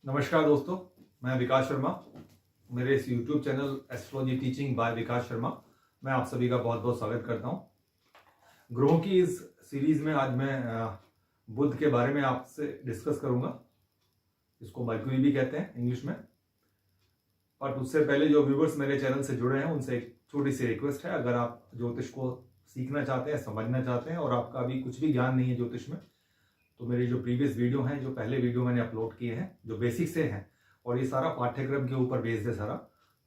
नमस्कार दोस्तों, मैं विकास शर्मा। मेरे इस YouTube channel astrology teaching by Vikas Sharma मैं आप सभी का बहुत बहुत स्वागत करता हूं। ग्रहों की इस सीरीज में आज मैं बुध के बारे में आपसे डिस्कस करूंगा। इसको मरक्यूरी भी कहते हैं इंग्लिश में। और उससे पहले जो व्यूवर्स मेरे चैनल से जुड़े हैं उनसे एक छोटी सी रिक्वेस्ट है, अगर आप ज्योतिष को सीखना चाहते हैं, समझना चाहते हैं और आपका अभी कुछ भी ज्ञान नहीं है ज्योतिष में, तो मेरे जो प्रीवियस वीडियो हैं, जो पहले वीडियो मैंने अपलोड किए हैं, जो बेसिक से हैं और ये सारा पाठ्यक्रम के ऊपर बेस्ड है सारा,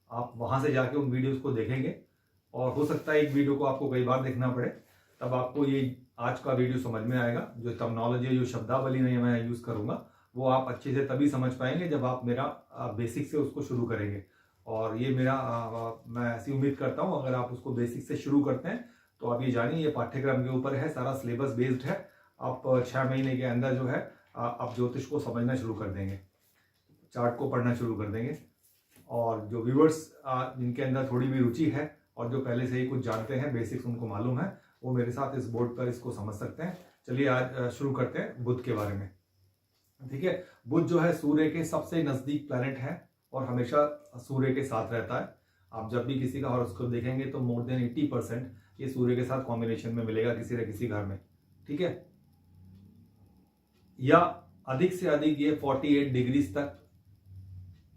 आप वहां से जाके उन वीडियोस को देखेंगे और हो सकता है एक वीडियो को आपको कई बार देखना पड़े, तब आपको ये आज का वीडियो समझ में आएगा। जो टर्मिनोलॉजी, जो शब्दावली मैं यूज करूंगा वो आप अच्छे से तभी समझ पाएंगे जब आप मेरा बेसिक से उसको शुरू करेंगे। और ये मेरा मैं ऐसी उम्मीद करता हूँ, अगर आप उसको बेसिक से शुरू करते हैं तो आप ये जानिए ये पाठ्यक्रम के ऊपर है, सारा सिलेबस बेस्ड है। आप 6 महीने के अंदर जो है आप ज्योतिष को समझना शुरू कर देंगे, चार्ट को पढ़ना शुरू कर देंगे। और जो व्यूअर्स जिनके अंदर थोड़ी भी रुचि है और जो पहले से ही कुछ जानते हैं, बेसिक्स उनको मालूम है, वो मेरे साथ इस बोर्ड पर इसको समझ सकते हैं। चलिए आज शुरू करते हैं बुध के बारे में। ठीक है, बुध जो है सूर्य के सबसे नजदीक प्लैनेट है और हमेशा सूर्य के साथ रहता है। आप जब भी किसी का हॉरोस्कोप देखेंगे तो मोर देन 80% ये सूर्य के साथ कॉम्बिनेशन में मिलेगा किसी न किसी घर में। ठीक है, या अधिक से अधिक ये 48 डिग्रीज तक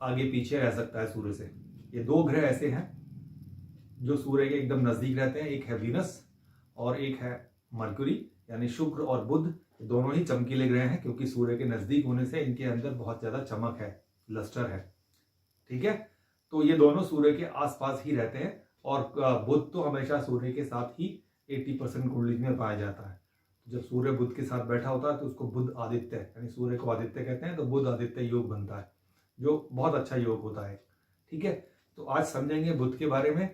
आगे पीछे रह सकता है सूर्य से। ये दो ग्रह ऐसे हैं जो सूर्य के एकदम नजदीक रहते हैं, एक है वीनस और एक है मरकुरी, यानी शुक्र और बुध। दोनों ही चमकीले ग्रह हैं क्योंकि सूर्य के नजदीक होने से इनके अंदर बहुत ज्यादा चमक है, लस्टर है। ठीक है, तो ये दोनों सूर्य के आसपास ही रहते हैं और बुध तो हमेशा सूर्य के साथ ही 80% कुंडली में पाया जाता है। जब सूर्य बुध के साथ बैठा होता है तो उसको बुध आदित्य, यानी सूर्य को आदित्य कहते हैं, तो बुध आदित्य योग बनता है, जो बहुत अच्छा योग होता है। ठीक है, तो आज समझेंगे बुध के बारे में।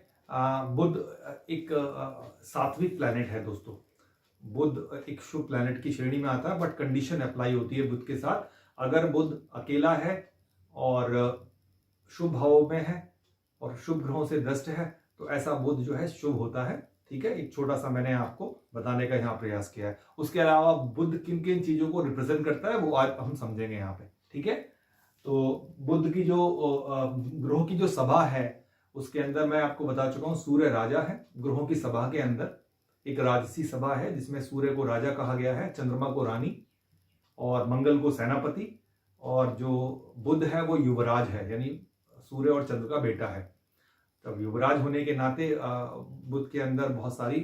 बुध एक सात्विक प्लैनेट है दोस्तों। बुध एक शुभ प्लैनेट की श्रेणी में आता है, बट कंडीशन अप्लाई होती है बुध के साथ। अगर बुध अकेला है और शुभ भावों में है और शुभ ग्रहों से दृष्ट है तो ऐसा बुध जो है शुभ होता है। ठीक है, एक छोटा सा मैंने आपको बताने का यहाँ प्रयास किया है। उसके अलावा बुध किन किन चीजों को रिप्रेजेंट करता है वो आज हम समझेंगे यहाँ पे। ठीक है, तो बुध की जो ग्रहों की जो सभा है उसके अंदर मैं आपको बता चुका हूँ, सूर्य राजा है। ग्रहों की सभा के अंदर एक राजसी सभा है जिसमें सूर्य को राजा कहा गया है, चंद्रमा को रानी और मंगल को सेनापति, और जो बुध है वो युवराज है, यानी सूर्य और चंद्र का बेटा है। तब युवराज होने के नाते बुध के अंदर बहुत सारी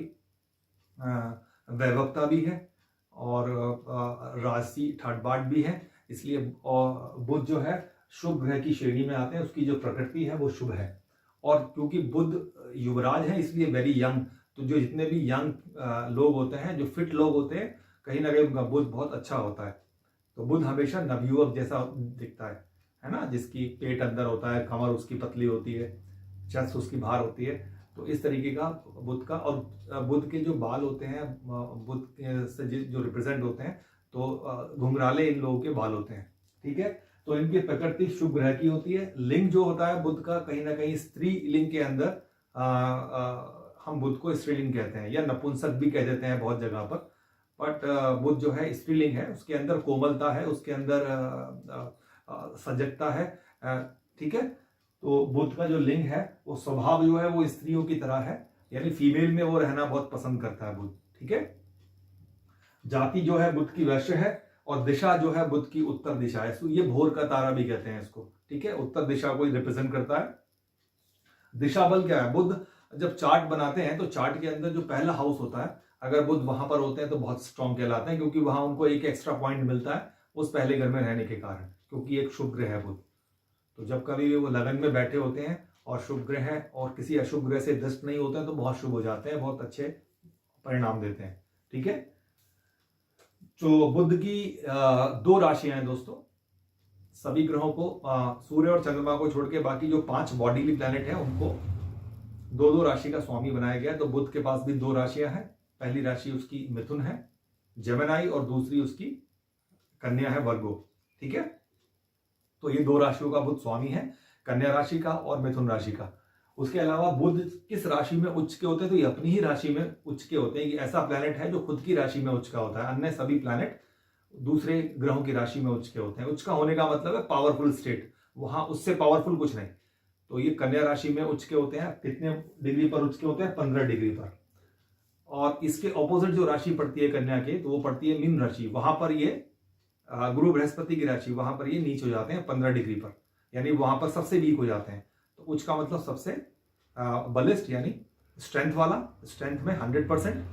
वैभवता भी है और राशि ठाट भी है, इसलिए बुध जो है शुभ ग्रह की श्रेणी में आते हैं। उसकी जो प्रकृति है वो शुभ है और क्योंकि बुध युवराज है इसलिए वेरी यंग। तो जो जितने भी यंग लोग होते हैं, जो फिट लोग होते हैं, कहीं ना कहीं उनका बुध बहुत अच्छा होता है। तो बुध हमेशा नवयुवक जैसा दिखता है ना, जिसकी पेट अंदर होता है, कमर उसकी पतली होती है, चेस्ट उसकी बाहर होती है। तो इस तरीके का बुध का, और बुध के जो बाल होते हैं, बुध से जो रिप्रेजेंट होते हैं, तो घुंघराले इन लोगों के बाल होते हैं। ठीक है, तो इनकी प्रकृति शुभ ग्रह की होती है। लिंग जो होता है बुध का कहीं ना कहीं स्त्री लिंग के अंदर हम बुध को स्त्रीलिंग कहते हैं या नपुंसक भी कह देते हैं बहुत जगह पर, बट बुध जो है स्त्रीलिंग है। उसके अंदर कोमलता है, उसके अंदर सजगता है। ठीक है, तो बुध का जो लिंग है वो स्वभाव जो है वो स्त्रियों की तरह है, यानी फीमेल में वो रहना बहुत पसंद करता है बुध। ठीक है, जाति जो है बुध की वैश्य है और दिशा जो है बुध की उत्तर दिशा है। ये भोर का तारा भी कहते हैं इसको। ठीक है, उत्तर दिशा को रिप्रेजेंट करता है। दिशा बल क्या है, बुध जब चार्ट बनाते हैं तो चार्ट के अंदर जो पहला हाउस होता है, अगर बुध वहां पर होते हैं तो बहुत स्ट्रॉन्ग कहलाते हैं, क्योंकि वहां उनको एक एक्स्ट्रा पॉइंट मिलता है उस पहले घर में रहने के कारण, क्योंकि एक शुभ ग्रह है बुध। तो जब कभी वो लगन में बैठे होते हैं और शुभ ग्रह है और किसी अशुभ ग्रह से दृष्ट नहीं होते हैं तो बहुत शुभ हो जाते हैं, बहुत अच्छे परिणाम देते हैं। ठीक है, तो बुध की 2 राशियां हैं दोस्तों। सभी ग्रहों को सूर्य और चंद्रमा को छोड़ के बाकी जो 5 बॉडीली प्लैनेट हैं उनको 2-2 राशि का स्वामी बनाया गया है। तो बुध के पास भी 2 राशियां हैं। पहली राशि उसकी मिथुन है, जेमिनी, और दूसरी उसकी कन्या है, वर्गो। ठीक है, तो ये 2 राशियों का बुध स्वामी है, कन्या राशि का और मिथुन राशि का। उसके अलावा बुध किस राशि में उच्च के होते हैं, तो ये अपनी ही राशि में उच्च के होते हैं। ये ऐसा प्लैनेट है जो खुद की राशि में उच्च का होता है। अन्य सभी प्लैनेट दूसरे ग्रहों की राशि में उच्च के होते हैं। उच्च का होने का मतलब है पावरफुल स्टेट, वहां उससे पावरफुल कुछ नहीं। तो ये कन्या राशि में उच्च के होते हैं। कितने डिग्री पर उच्च के होते हैं? 15 डिग्री पर। और इसके ऑपोजिट जो राशि पड़ती है कन्या के, तो वो पड़ती है मीन राशि। वहां पर ये गुरु बृहस्पति की राशि, वहां पर ये नीच हो जाते हैं 15 डिग्री पर, यानी वहां पर सबसे वीक हो जाते हैं। तो उच्च का मतलब सबसे बलिष्ठ, यानी स्ट्रेंथ वाला, स्ट्रेंथ में 100%।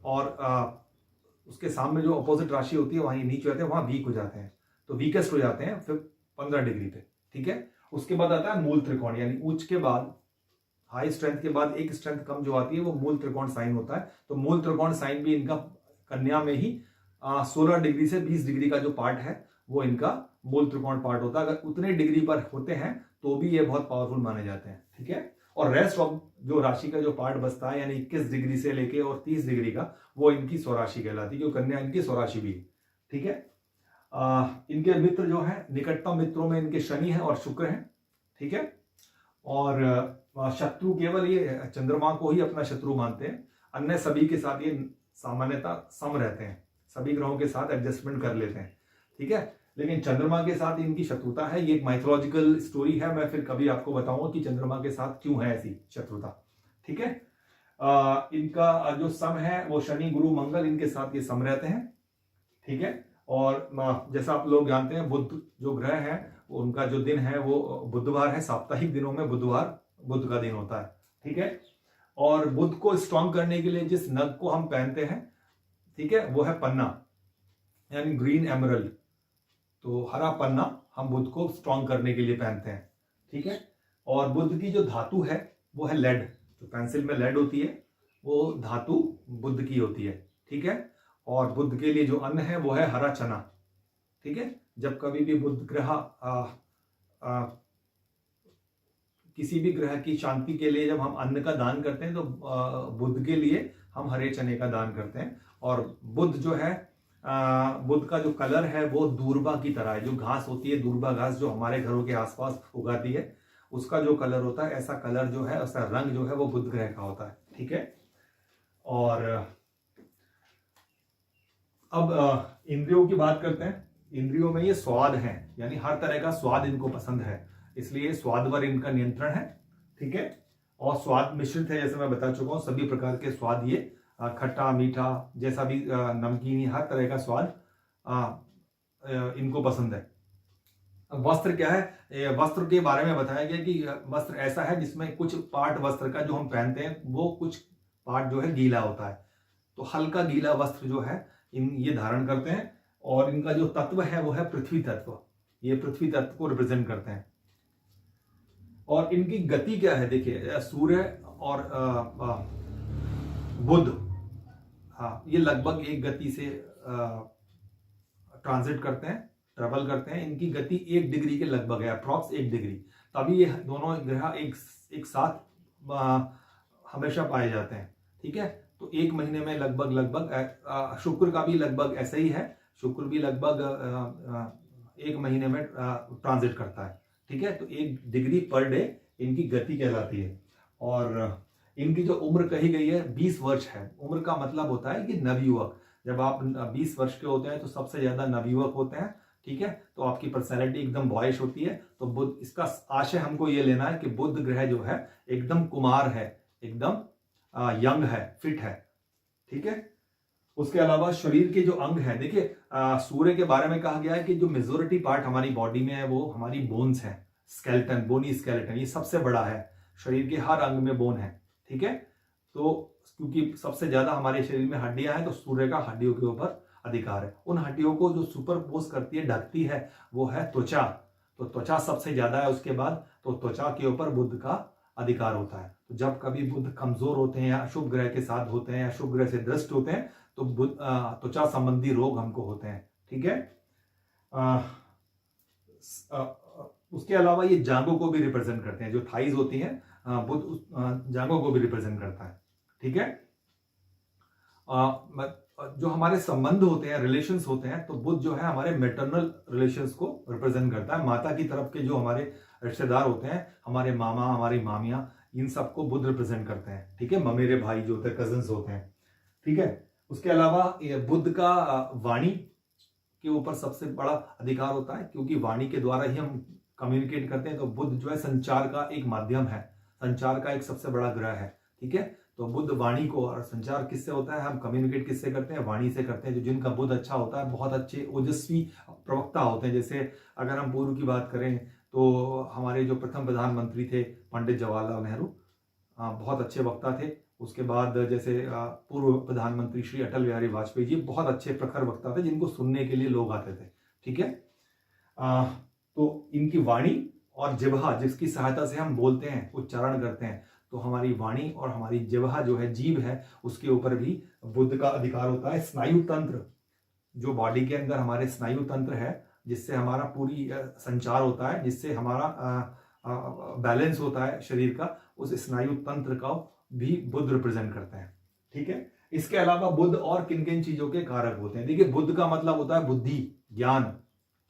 और उसके सामने जो अपोजिट राशि होती है वहां ये नीच हो जाते हैं, वहां वीक हो जाते हैं, तो वीकेस्ट हो जाते हैं फिर 15 डिग्री पे। ठीक है। उसके बाद आता है मूल त्रिकोण, यानी उच्च के बाद, हाई स्ट्रेंथ के बाद एक स्ट्रेंथ कम जो आती है वो मूल त्रिकोण साइन होता है। तो मूल त्रिकोण साइन भी इनका कन्या में ही 16 डिग्री से 20 डिग्री का जो पार्ट है वो इनका मूल त्रिकोण पार्ट होता है। अगर उतने डिग्री पर होते हैं तो भी ये बहुत पावरफुल माने जाते हैं। ठीक है। और रेस्ट ऑफ जो राशि का जो पार्ट बचता है, यानी 21 डिग्री से लेके और 30 डिग्री का, वो इनकी स्वराशि कहलाती है, क्योंकि कन्या इनकी स्वराशि भी है। ठीक है। इनके मित्र जो है, निकटतम मित्रों में इनके शनि है और शुक्र है। ठीक है। और शत्रु केवल ये चंद्रमा को ही अपना शत्रु मानते हैं, अन्य सभी के साथ ये सामान्यतः सम रहते हैं, सभी ग्रहों के साथ एडजस्टमेंट कर लेते हैं। ठीक है। लेकिन चंद्रमा के साथ इनकी शत्रुता है, ये एक माइथोलॉजिकल स्टोरी है, मैं फिर कभी आपको बताऊंगा कि चंद्रमा के साथ क्यों है ऐसी शत्रुता। ठीक है। इनका जो सम है वो शनि गुरु मंगल, इनके साथ ये सम रहते हैं। ठीक है। और जैसा आप लोग जानते हैं, बुध जो ग्रह है, उनका जो दिन है वो बुधवार है। साप्ताहिक दिनों में बुधवार बुध का दिन होता है। ठीक है। और बुध को स्ट्रॉन्ग करने के लिए जिस नग को हम पहनते हैं, ठीक है, वो है पन्ना, यानी ग्रीन एमरल्ड। तो हरा पन्ना हम बुध को स्ट्रॉन्ग करने के लिए पहनते हैं। ठीक है। और बुध की जो धातु है वो है लेड, जो पेंसिल में लेड होती है वो धातु बुध की होती है। ठीक है। और बुध के लिए जो अन्न है वो है हरा चना। ठीक है। जब कभी भी बुध ग्रह किसी भी ग्रह की शांति के लिए जब हम अन्न का दान करते हैं तो बुध के लिए हम हरे चने का दान करते हैं। और बुध जो है, बुध का जो कलर है वो दूर्बा की तरह है। जो घास होती है, दूर्बा घास जो हमारे घरों के आसपास उगाती है, उसका जो कलर होता है, ऐसा कलर जो है, ऐसा रंग जो है वो बुध ग्रह का होता है। ठीक है। और अब इंद्रियों की बात करते हैं। इंद्रियों में ये स्वाद है, यानी हर तरह का स्वाद इनको पसंद है, इसलिए स्वाद पर इनका नियंत्रण है। ठीक है। और स्वाद मिश्रित है, जैसे मैं बता चुका हूं, सभी प्रकार के स्वाद, ये खट्टा मीठा जैसा भी, नमकीन, हर तरह का स्वाद इनको पसंद है। वस्त्र क्या है? वस्त्र के बारे में बताया गया कि वस्त्र ऐसा है जिसमें कुछ पार्ट वस्त्र का जो हम पहनते हैं वो कुछ पार्ट जो है गीला होता है, तो हल्का गीला वस्त्र जो है ये धारण करते हैं। और इनका जो तत्व है वो है पृथ्वी तत्व, ये पृथ्वी तत्व को रिप्रेजेंट करते हैं। और इनकी गति क्या है? देखिए, सूर्य और बुध, हाँ, ये लगभग एक गति से ट्रांजिट करते हैं, ट्रेवल करते हैं। इनकी गति 1 डिग्री के लगभग है, अप्रॉक्स 1 डिग्री। तभी ये दोनों ग्रह एक साथ हमेशा पाए जाते हैं। ठीक है। तो 1 महीने में लगभग शुक्र का भी लगभग ऐसा ही है, शुक्र भी लगभग 1 महीने में ट्रांजिट करता है। ठीक है। तो 1 डिग्री पर डे इनकी गति कहलाती है। और इनकी जो उम्र कही गई है 20 वर्ष है। उम्र का मतलब होता है कि नवयुवक, जब आप 20 वर्ष के होते हैं तो सबसे ज्यादा नवयुवक होते हैं। ठीक है। तो आपकी पर्सनैलिटी एकदम बॉयश होती है। तो बुध, इसका आशय हमको ये लेना है कि बुध ग्रह जो है एकदम कुमार है, एकदम यंग है, फिट है। ठीक है। उसके अलावा शरीर के जो अंग है, देखिए, सूर्य के बारे में कहा गया है कि जो मेजोरिटी पार्ट हमारी बॉडी में है वो हमारी बोन्स है, स्केलेटन, बोनी स्केलेटन, ये सबसे बड़ा है। शरीर के हर अंग में बोन है। ठीक है। तो क्योंकि सबसे ज्यादा हमारे शरीर में हड्डियां हैं, तो सूर्य का हड्डियों के ऊपर अधिकार है। उन हड्डियों को जो सुपरपोज करती है, ढकती है, वो है त्वचा। तो त्वचा सबसे ज्यादा है उसके बाद, तो त्वचा के ऊपर बुध का अधिकार होता है। तो जब कभी बुध कमजोर होते हैं या अशुभ ग्रह के साथ होते हैं या शुभ ग्रह से दृष्ट होते हैं तो त्वचा संबंधी रोग हमको होते हैं। ठीक है। उसके अलावा ये जांघों को भी रिप्रेजेंट करते हैं, जो थाइज होती हैं, बुध जांघों को भी रिप्रेजेंट करता है। ठीक है। जो हमारे संबंध होते हैं, रिलेशंस होते हैं, तो बुध जो है हमारे मैटरनल रिलेशंस को रिप्रेजेंट करता है। माता की तरफ के जो हमारे रिश्तेदार होते हैं, हमारे मामा, हमारी मामियां, इन सबको बुध रिप्रेजेंट करते हैं। ठीक है। ममेरे भाई जो होते हैं, कजिन्स होते हैं। ठीक है। उसके अलावा बुध का वाणी के ऊपर सबसे बड़ा अधिकार होता है, क्योंकि वाणी के द्वारा ही हम कम्युनिकेट करते हैं। तो बुध जो है संचार का एक माध्यम है, संचार का एक सबसे बड़ा ग्रह है, ठीक है। तो बुध वाणी को, और संचार किससे होता है, हम कम्युनिकेट किससे करते हैं, वाणी से करते हैं। जो जिनका बुध अच्छा होता है बहुत अच्छे ओजस्वी प्रवक्ता होते हैं। जैसे अगर हम पूर्व की बात करें तो हमारे जो प्रथम प्रधानमंत्री थे पंडित जवाहरलाल नेहरू, बहुत अच्छे वक्ता थे। उसके बाद जैसे पूर्व प्रधानमंत्री श्री अटल बिहारी वाजपेयी जी बहुत अच्छे प्रखर वक्ता थे, जिनको सुनने के लिए लोग आते थे, ठीक है। तो इनकी वाणी और जिह्वा, जिसकी सहायता से हम बोलते हैं, उच्चारण करते हैं, तो हमारी वाणी और हमारी जिह्वा जो है, जीभ है, उसके ऊपर भी बुध का अधिकार होता है। स्नायु तंत्र, जो बॉडी के अंदर हमारे स्नायु तंत्र है, जिससे हमारा पूरी संचार होता है, जिससे हमारा बैलेंस होता है शरीर का, उस स्नायु तंत्र का भी बुध रिप्रेजेंट करते हैं, ठीक है। इसके अलावा बुध और किन किन चीजों के कारक होते हैं। देखिए, बुध का मतलब होता है बुद्धि, ज्ञान,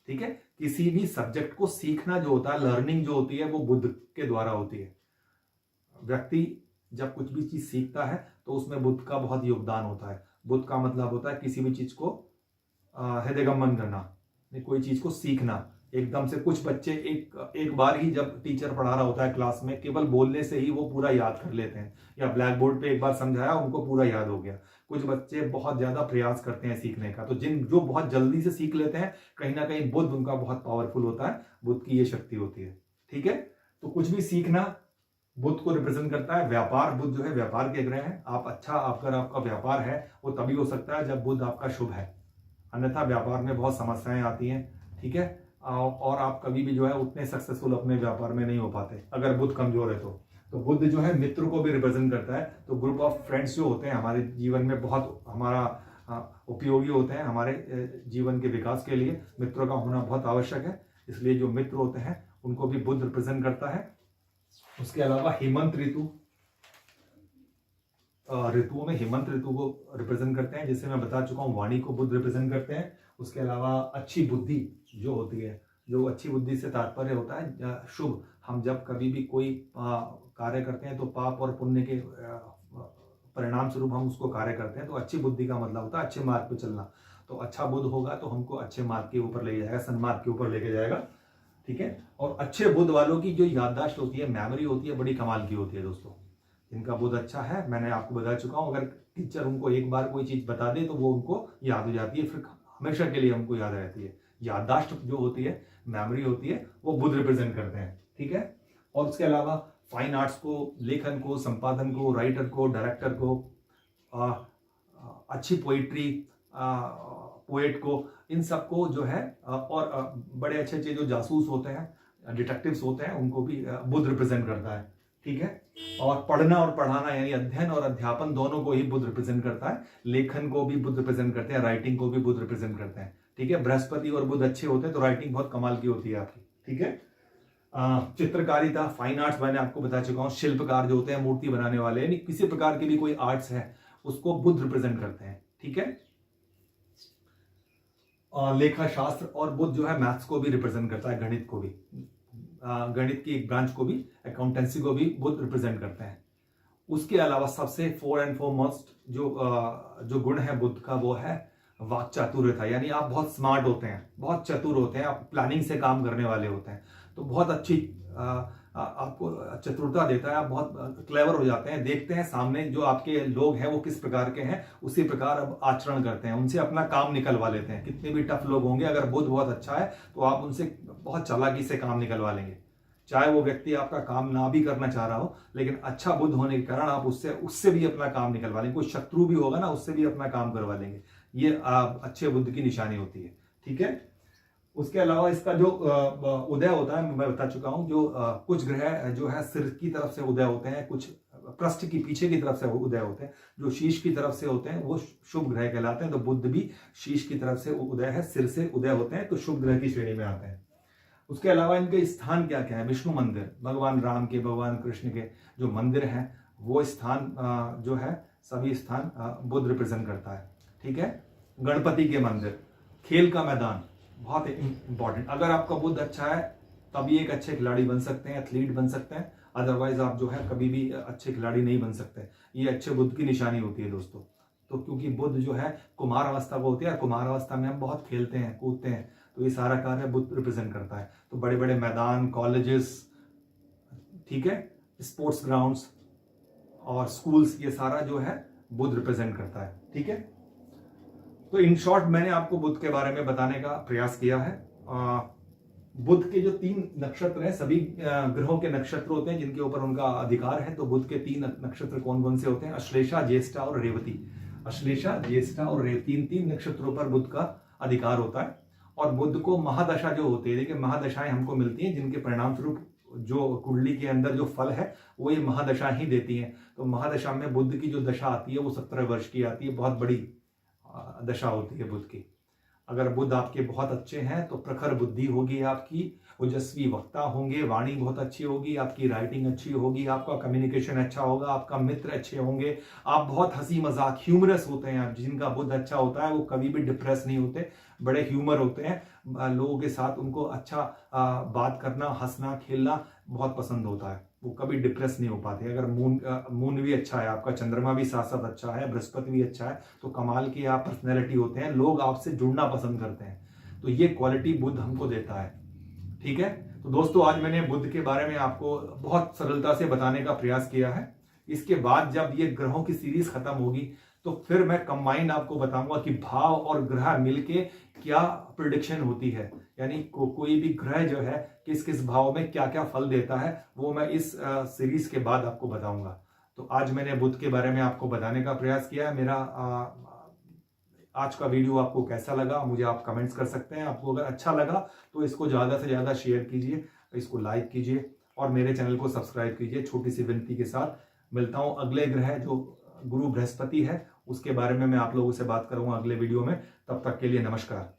ठीक है। किसी भी सब्जेक्ट को सीखना जो होता है, लर्निंग जो होती है, वो बुध के द्वारा होती है। व्यक्ति जब कुछ भी चीज सीखता है तो उसमें बुध का बहुत योगदान होता है। बुध का मतलब होता है किसी भी चीज को हृदयगमन करना, कोई चीज को सीखना। एकदम से कुछ बच्चे एक बार ही जब टीचर पढ़ा रहा होता है क्लास में, केवल बोलने से ही वो पूरा याद कर लेते हैं, या ब्लैक बोर्ड पे एक बार समझाया उनको पूरा याद हो गया। कुछ बच्चे बहुत ज्यादा प्रयास करते हैं सीखने का, तो जो बहुत जल्दी से सीख लेते हैं, कहीं ना कहीं बुध उनका बहुत पावरफुल होता है, बुध की ये शक्ति होती है, ठीक है। तो कुछ भी सीखना बुध को रिप्रेजेंट करता है। व्यापार, बुध जो है व्यापार के ग्रह है। अगर आपका व्यापार है वो तभी हो सकता है जब बुध आपका शुभ है, अन्यथा व्यापार में बहुत समस्याएं आती हैं, ठीक है। और आप कभी भी जो है उतने सक्सेसफुल अपने व्यापार में नहीं हो पाते अगर बुध कमजोर है तो बुध जो है मित्र को भी रिप्रेजेंट करता है। तो ग्रुप ऑफ फ्रेंड्स जो होते हैं हमारे जीवन में बहुत हमारा उपयोगी होते हैं, हमारे जीवन के विकास के लिए मित्रों का होना बहुत आवश्यक है। इसलिए जो मित्र होते हैं उनको भी बुध रिप्रेजेंट करता है। उसके अलावा हेमंत ऋतुओं में हेमंत ऋतु को रिप्रेजेंट करते हैं, जैसे मैं बता चुका हूँ, वाणी को बुध रिप्रेजेंट करते हैं। उसके अलावा अच्छी बुद्धि जो होती है, जो अच्छी बुद्धि से तात्पर्य होता है शुभ। हम जब कभी भी कोई कार्य करते हैं तो पाप और पुण्य के परिणाम स्वरूप हम उसको कार्य करते हैं। तो अच्छी बुद्धि का मतलब होता है अच्छे मार्ग पे चलना। तो अच्छा बुध होगा तो हमको अच्छे मार्ग के ऊपर ले जाएगा, सन्मार्ग के ऊपर लेके जाएगा, ठीक है। और अच्छे बुध वालों की जो याददाश्त होती है, मेमोरी होती है, बड़ी कमाल की होती है दोस्तों। जिनका बुध अच्छा है, मैंने आपको बता चुका हूं, अगर टीचर उनको एक बार कोई चीज बता दे तो वो उनको याद हो जाती है, फिर हमेशा के लिए हमको याद रहती है। याददाश्त जो होती है, मेमोरी होती है, वो बुध रिप्रेजेंट करते हैं, ठीक है। और उसके अलावा फाइन आर्ट्स को, लेखन को, संपादन को, राइटर को, डायरेक्टर को, अच्छी पोइट्री, पोएट को, इन सबको जो है, और बड़े अच्छे अच्छे जो जासूस होते हैं, डिटेक्टिव्स होते हैं, उनको भी बुध रिप्रेजेंट करता है, ठीक है। और पढ़ना और पढ़ाना यानी अध्ययन और अध्यापन दोनों को ही बुध रिप्रेजेंट करता है। लेखन को भी बुध रिप्रेजेंट करते हैं, राइटिंग को भी बुध रिप्रेजेंट करते हैं, ठीक है। बृहस्पति और बुध अच्छे होते हैं तो राइटिंग बहुत कमाल की होती है आपकी, ठीक है। चित्रकारिता, फाइन आर्ट्स मैंने आपको बता चुका हूँ। शिल्पकार जो होते हैं, मूर्ति बनाने वाले, यानी किसी प्रकार की भी कोई आर्ट्स है उसको बुध रिप्रेजेंट करते हैं, ठीक है। लेखा शास्त्र और बुध जो है मैथ्स को भी रिप्रेजेंट करता है, गणित को भी, गणित की एक ब्रांच को भी, अकाउंटेंसी को भी बुध रिप्रेजेंट करते हैं। उसके अलावा सबसे फोरमोस्ट जो गुण है बुध का, वो है वाक चातुर्यता, यानी आप बहुत स्मार्ट होते हैं, बहुत चतुर होते हैं, आप प्लानिंग से काम करने वाले होते हैं। तो बहुत अच्छी आपको चतुरता देता है, आप बहुत क्लेवर हो जाते हैं, देखते हैं सामने जो आपके लोग हैं वो किस प्रकार के हैं, उसी प्रकार अब आचरण करते हैं, उनसे अपना काम निकलवा लेते हैं। कितने भी टफ लोग होंगे, अगर बुध बहुत अच्छा है तो आप उनसे बहुत चालाकी से काम निकलवा लेंगे, चाहे वो व्यक्ति आपका काम ना भी करना चाह रहा हो, लेकिन अच्छा बुध होने के कारण आप उससे भी अपना काम निकलवा लेंगे। कोई शत्रु भी होगा ना, उससे भी अपना काम करवा लेंगे। ये अच्छे बुध की निशानी होती है, ठीक है। उसके अलावा इसका जो उदय होता है, मैं बता चुका हूं, जो कुछ ग्रह जो है सिर की तरफ से उदय होते हैं, कुछ पृष्ठ की पीछे की तरफ से उदय होते हैं, जो शीश की तरफ से होते हैं वो शुभ ग्रह कहलाते हैं। तो बुध भी शीश की तरफ से उदय है, सिर से उदय होते हैं, तो शुभ ग्रह की श्रेणी में आते हैं। उसके अलावा इनके स्थान क्या क्या है, विष्णु मंदिर, भगवान राम के, भगवान कृष्ण के जो मंदिर हैं, वो स्थान जो है, सभी स्थान बुध रिप्रेजेंट करता है, ठीक है। गणपति के मंदिर, खेल का मैदान, बहुत इंपॉर्टेंट। अगर आपका बुध अच्छा है तभी एक अच्छे खिलाड़ी बन सकते हैं, एथलीट बन सकते हैं, अदरवाइज आप जो है कभी भी अच्छे खिलाड़ी नहीं बन सकते। ये अच्छे बुध की निशानी होती है दोस्तों, तो क्योंकि बुध जो है कुमार अवस्था को होती है, कुमार अवस्था में हम बहुत खेलते हैं कूदते हैं, तो ये सारा कार्य बुध रिप्रेजेंट करता है। तो बड़े बड़े मैदान, कॉलेजेस, ठीक है, स्पोर्ट्स ग्राउंड्स और स्कूल्स, ये सारा जो है बुध रिप्रेजेंट करता है। ठीक है, तो इन शॉर्ट मैंने आपको बुध के बारे में बताने का प्रयास किया है। बुध के जो 3 नक्षत्र हैं, सभी ग्रहों के नक्षत्र होते हैं जिनके ऊपर उनका अधिकार है। तो बुध के 3 नक्षत्र कौन कौन से होते हैं? अश्लेषा, ज्येष्ठा और रेवती। अश्लेषा, ज्येष्ठा और रेवती, इन 3 नक्षत्रों पर बुध का अधिकार होता है। और बुध को महादशा जो होती है, देखिए महादशाएं हमको मिलती हैं जिनके परिणाम स्वरूप जो कुंडली के अंदर जो फल है वो ये महादशा ही देती हैं। तो महादशा में बुध की जो दशा आती है वो 17 वर्ष की आती है, बहुत बड़ी दशा होती है बुध की। अगर बुध आपके बहुत अच्छे हैं तो प्रखर बुद्धि होगी आपकी, ओजस्वी वक्ता होंगे, वाणी बहुत अच्छी होगी, आपकी राइटिंग अच्छी होगी, आपका कम्युनिकेशन अच्छा होगा, आपका मित्र अच्छे होंगे, आप बहुत हंसी मजाक ह्यूमरस होते हैं। आप जिनका बुध अच्छा होता है वो कभी भी डिप्रेस नहीं होते, बड़े ह्यूमर होते हैं, लोगों के साथ उनको अच्छा बात करना, हंसना खेलना बहुत पसंद होता है, वो कभी डिप्रेस नहीं हो पाते। अगर मून भी अच्छा है आपका, चंद्रमा भी साथ साथ अच्छा है, बृहस्पति भी अच्छा है, तो कमाल की आप पर्सनैलिटी होते हैं, लोग आपसे जुड़ना पसंद करते हैं। तो ये क्वालिटी बुध हमको देता है। ठीक है, तो दोस्तों आज मैंने बुध के बारे में आपको बहुत सरलता से बताने का प्रयास किया है। इसके बाद जब ये ग्रहों की सीरीज खत्म होगी तो फिर मैं कंबाइंड आपको बताऊंगा कि भाव और ग्रह मिलके क्या प्रिडिक्शन होती है, यानी कोई भी ग्रह जो है किस किस भाव में क्या क्या फल देता है, वो मैं इस सीरीज के बाद आपको बताऊंगा। तो आज मैंने बुध के बारे में आपको बताने का प्रयास किया है। मेरा आज का वीडियो आपको कैसा लगा मुझे आप कमेंट्स कर सकते हैं। आपको अगर अच्छा लगा तो इसको ज़्यादा से ज़्यादा शेयर कीजिए, इसको लाइक कीजिए और मेरे चैनल को सब्सक्राइब कीजिए। छोटी सी विनती के साथ मिलता हूँ अगले ग्रह जो गुरु बृहस्पति है उसके बारे में मैं आप लोगों से बात करूंगा अगले वीडियो में। तब तक के लिए नमस्कार।